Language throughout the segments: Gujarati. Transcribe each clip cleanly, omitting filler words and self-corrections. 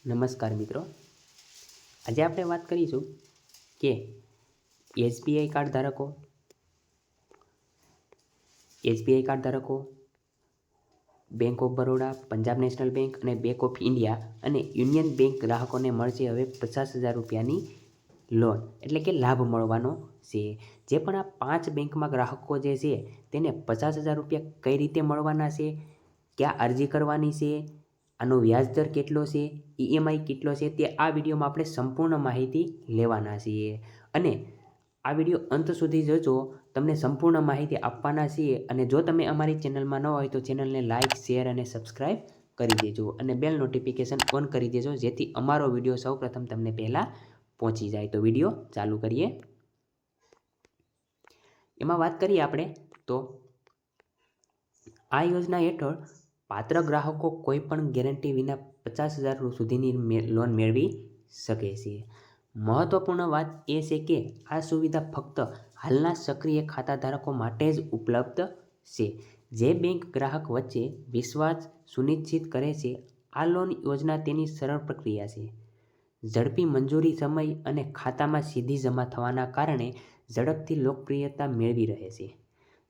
નમસ્કાર મિત્રો, આજે આપણે વાત કરીશું કે એસબીઆઈ કાર્ડ ધારકો, bank of Baroda, Punjab National Bank અને બેંક ઓફ ઇન્ડિયા અને યુનિયન બેંક ગ્રાહકોને મળશે હવે 50,000 રૂપિયાની લોન, એટલે કે લાભ મળવાનો છે. જે પણ આ 5 બેંકમાં ગ્રાહકો જે છે તેને 50,000 રૂપિયા કઈ રીતે મળવાના છે, ક્યાં અરજી કરવાની છે, આનો વ્યાજદર કેટલો છે, ઈએમઆઈ કેટલો છે, તે આ વિડીયોમાં આપણે સંપૂર્ણ માહિતી લેવાના છીએ. અને આ વિડીયો અંત સુધી જોજો, તમને સંપૂર્ણ માહિતી આપવાના છીએ. અને જો તમે અમારી ચેનલમાં ન હોય તો ચેનલને લાઇક, શેર અને સબસ્ક્રાઈબ કરી દેજો અને બેલ નોટિફિકેશન ઓન કરી દેજો, જેથી અમારો વિડીયો સૌપ્રથમ તમને પહેલાં પહોંચી જાય. તો વિડીયો ચાલુ કરીએ. એમાં વાત કરીએ આપણે તો આ યોજના હેઠળ પાત્ર ગ્રાહકો કોઈ પણ ગેરંટી વિના 50,000 સુધીની લોન મેળવી શકે છે. મહત્વપૂર્ણ વાત એ છે કે આ સુવિધા ફક્ત હાલના સક્રિય ખાતાધારકો માટે જ ઉપલબ્ધ છે. જે બેંક ગ્રાહક વચ્ચે વિશ્વાસ સુનિશ્ચિત કરે છે. આ લોન યોજના તેની સરળ પ્રક્રિયા છે, ઝડપી મંજૂરી સમય અને ખાતામાં સીધી જમા થવાના કારણે ઝડપથી લોકપ્રિયતા મેળવી રહે છે.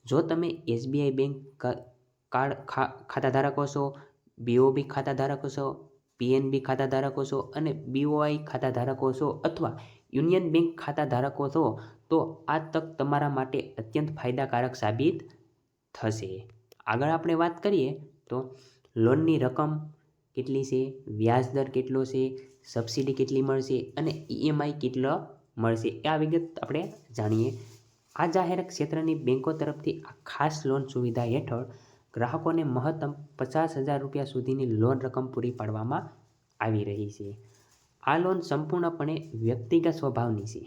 જો તમે એસબીઆઈ બેંક કાર્ડ ખાતાધારકો છો, બીઓબી ખાતાધારકો છો, પીએનબી ખાતાધારકો છો અને બીઓઆઈ ખાતાધારકો છો અથવા યુનિયન બેંક ખાતાધારકો છો, તો આ તક તમારા માટે અત્યંત ફાયદાકારક સાબિત થશે. આગળ આપણે વાત કરીએ તો લોનની રકમ કેટલી છે, વ્યાજદર કેટલો છે, સબસિડી કેટલી મળશે અને ઈએમઆઈ કેટલો મળશે, આ વિગત આપણે જાણીએ. આ જાહેર ક્ષેત્રની બેંકો તરફથી આ ખાસ લોન સુવિધા હેઠળ ગ્રાહકોને મહત્તમ 50,000 રૂપિયા સુધીની લોન રકમ પૂરી પાડવામાં આવી રહી છે. આ લોન સંપૂર્ણપણે વ્યક્તિગત સ્વભાવની છે,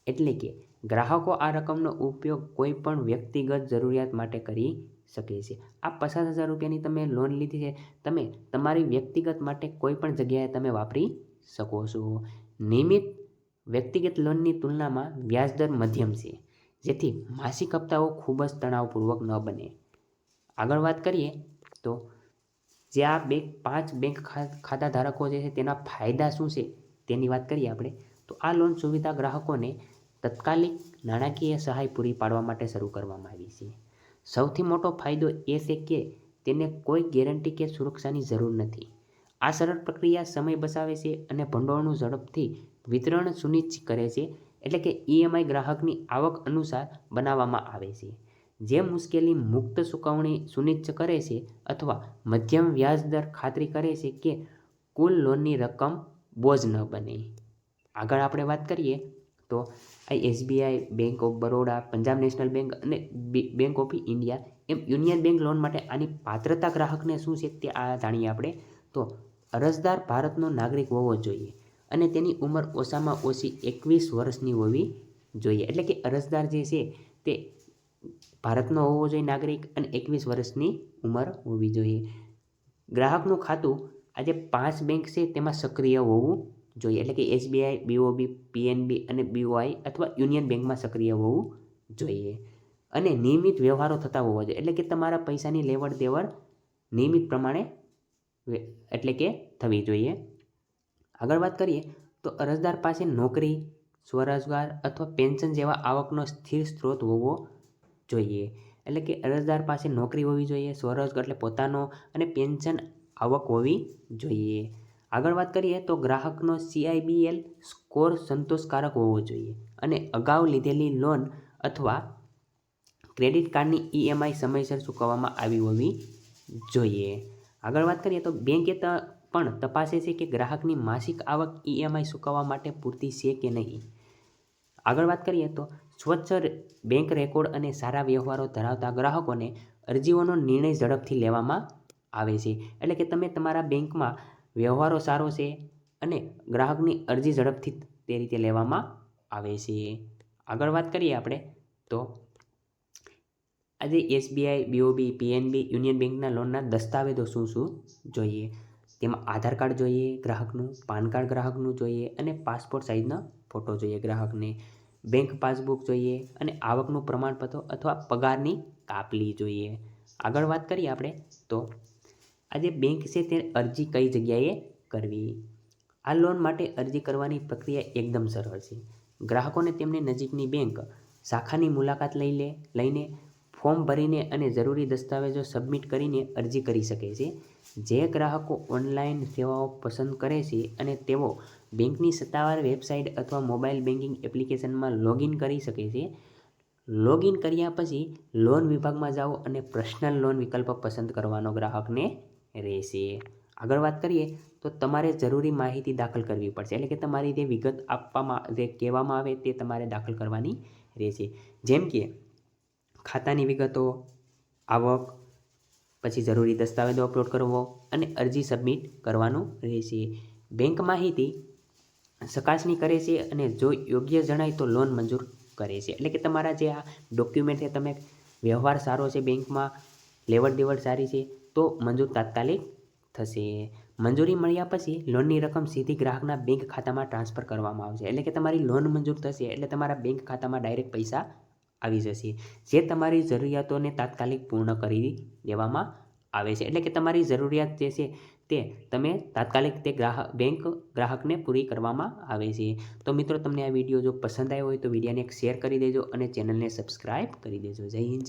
એટલે કે ગ્રાહકો આ રકમનો ઉપયોગ કોઈ પણ વ્યક્તિગત જરૂરિયાત માટે કરી શકે છે. આ 50,000 રૂપિયાની તમે લોન લીધી છે, તમે તમારી વ્યક્તિગત માટે કોઈ પણ જગ્યાએ તમે વાપરી શકો છો. નિયમિત વ્યક્તિગત લોનની તુલનામાં વ્યાજદર મધ્યમ છે, જેથી માસિક હપ્તાઓ ખૂબ જ તણાવપૂર્વક ન બને. આગળ વાત કરીએ તો જે આ 5 બેંક ખાતાધારકો જે છે તેના ફાયદા શું છે તેની વાત કરીએ આપણે તો આ લોન સુવિધા ગ્રાહકોને તત્કાલિક નાણાકીય સહાય પૂરી પાડવા માટે શરૂ કરવામાં આવી છે. સૌથી મોટો ફાયદો એ છે કે તેને કોઈ ગેરંટી કે સુરક્ષાની જરૂર નથી. આ સરળ પ્રક્રિયા સમય બચાવે છે અને ભંડોળનું ઝડપથી વિતરણ સુનિશ્ચિત કરે છે, એટલે કે ઈએમઆઈ ગ્રાહકની આવક અનુસાર બનાવવામાં આવે છે, જે મુશ્કેલી મુક્ત ચૂકવણી સુનિશ્ચિત કરે છે અથવા મધ્યમ વ્યાજ દર ખાતરી કરે છે કે કુલ લોનની રકમ બોજ ન બને. આગળ આપણે વાત કરીએ તો આ SBI, Bank of Baroda, Punjab National Bank અને બેંક ઓફ ઇન્ડિયા એમ યુનિયન બેંક લોન માટે આની પાત્રતા ગ્રાહકને શું છે તે આ જાણીએ આપણે. તો અરજદાર ભારતનો નાગરિક હોવો જોઈએ અને તેની ઉંમર ઓછામાં ઓછી 21 વર્ષની હોવી જોઈએ, એટલે કે અરજદાર જે છે તે ભારતનો હોવો જોઈએ નાગરિક અને 21 વર્ષની ઉંમર હોવી જોઈએ. ગ્રાહકનું ખાતું આજે 5 બેંક છે તેમાં સક્રિય હોવું જોઈએ, એટલે કે એસબીઆઈ, બીઓબી, પીએનબી અને બીઓઆઈ અથવા યુનિયન બેંકમાં સક્રિય હોવું જોઈએ. અને નિયમિત વ્યવહારો થતા હોવા જોઈએ, એટલે કે તમારા પૈસાની લેવડ દેવડ નિયમિત પ્રમાણે એટલે કે થવી જોઈએ. આગળ વાત કરીએ તો અરજદાર પાસે નોકરી, સ્વરોજગાર અથવા પેન્શન જેવા આવકનો સ્થિર સ્ત્રોત હોવો જોઈએ, એટલે કે અરજદાર પાસે નોકરી હોવી જોઈએ, સ્વરોજગાર એટલે પોતાનો અને પેન્શન આવક હોવી જોઈએ. આગળ વાત કરીએ તો ગ્રાહકનો CIBL સ્કોર સંતોષકારક હોવો જોઈએ અને અગાઉ લીધેલી લોન અથવા ક્રેડિટ કાર્ડની ઈએમઆઈ સમયસર ચૂકવવામાં આવી હોવી જોઈએ. આગળ વાત કરીએ તો બેંકે પણ તપાસે છે કે ગ્રાહકની માસિક આવક ઈએમઆઈ ચૂકવવા માટે પૂરતી છે કે નહીં. આગળ વાત કરીએ તો સ્વચ્છ બેંક રેકોર્ડ અને સારા વ્યવહારો ધરાવતા ગ્રાહકોને અરજીઓનો નિર્ણય ઝડપથી લેવામાં આવે છે, એટલે કે તમે તમારા બેંકમાં વ્યવહારો સારો છે અને ગ્રાહકની અરજી ઝડપથી તે રીતે લેવામાં આવે છે. આગળ વાત કરીએ આપણે તો આજે એસબીઆઈ, બીઓબી, પીએનબી, યુનિયન બેંકના લોનના દસ્તાવેજો શું શું જોઈએ. તેમાં આધાર કાર્ડ જોઈએ ગ્રાહકનું, પાન કાર્ડ ગ્રાહકનું જોઈએ અને પાસપોર્ટ સાઇઝનો ફોટો જોઈએ ગ્રાહકને, બેંક પાસબુક જોઈએ અને આવકનું પ્રમાણપત્ર અથવા પગારની કાપલી જોઈએ. આગળ વાત કરીએ આપણે તો આજે બેંક છે તે અરજી કઈ જગ્યાએ કરવી. આ લોન માટે અરજી કરવાની પ્રક્રિયા એકદમ સરળ છે. ગ્રાહકોને તેમની નજીકની બેંક શાખાની મુલાકાત લઈને ફોર્મ ભરીને અને જરૂરી દસ્તાવેજો સબમિટ કરીને અરજી કરી શકે છે. જે ગ્રાહકો ઓનલાઈન સેવાઓ પસંદ કરે છે અને તેઓ બેંકની સત્તાવાર વેબસાઇટ અથવા મોબાઈલ બેન્કિંગ એપ્લિકેશનમાં લોગિન કરી શકે છે. લોગિન કર્યા પછી લોન વિભાગમાં જાઓ અને પર્સનલ લોન વિકલ્પ પસંદ કરવાનો ગ્રાહકને રહેશે. આગળ વાત કરીએ તો તમારે જરૂરી માહિતી દાખલ કરવી પડશે, એટલે કે તમારી જે વિગત જે કહેવામાં આવે તે તમારે દાખલ કરવાની રહેશે. જેમ કે ખાતાની વિગતો, આવક, પછી જરૂરી દસ્તાવેજો અપલોડ કરવો અને અરજી સબમિટ કરવાનું રહેશે. બેંક માહિતી ચકાસણી કરે છે અને જો યોગ્ય જણાય તો લોન મંજૂર કરે છે. એટલે કે તમારા જે આ ડોક્યુમેન્ટ છે, તમે વ્યવહાર સારો છે, બેંકમાં લેવડ દેવડ સારી છે તો મંજૂર તાત્કાલિક થશે. મંજૂરી મળ્યા પછી લોનની રકમ સીધી ગ્રાહકના બેંક ખાતામાં ટ્રાન્સફર કરવામાં આવશે. એટલે કે તમારી લોન મંજૂર થશે એટલે તમારા બેંક ખાતામાં ડાયરેક્ટ પૈસા આવી જશે, જે તમારી જરૂરિયાતોને તાત્કાલિક પૂર્ણ કરી દેવામાં આવે છે. એટલે કે તમારી જરૂરિયાત જે છે તે તમે તાત્કાલિક તે બેંક ગ્રાહકને પૂરી કરવામાં આવે છે. તો મિત્રો, તમને આ વિડીયો જો પસંદ આવ્યો હોય તો વિડીયોને એક શેર કરી દેજો અને ચેનલને સબસ્ક્રાઈબ કરી દેજો. જય હિન્દ, જય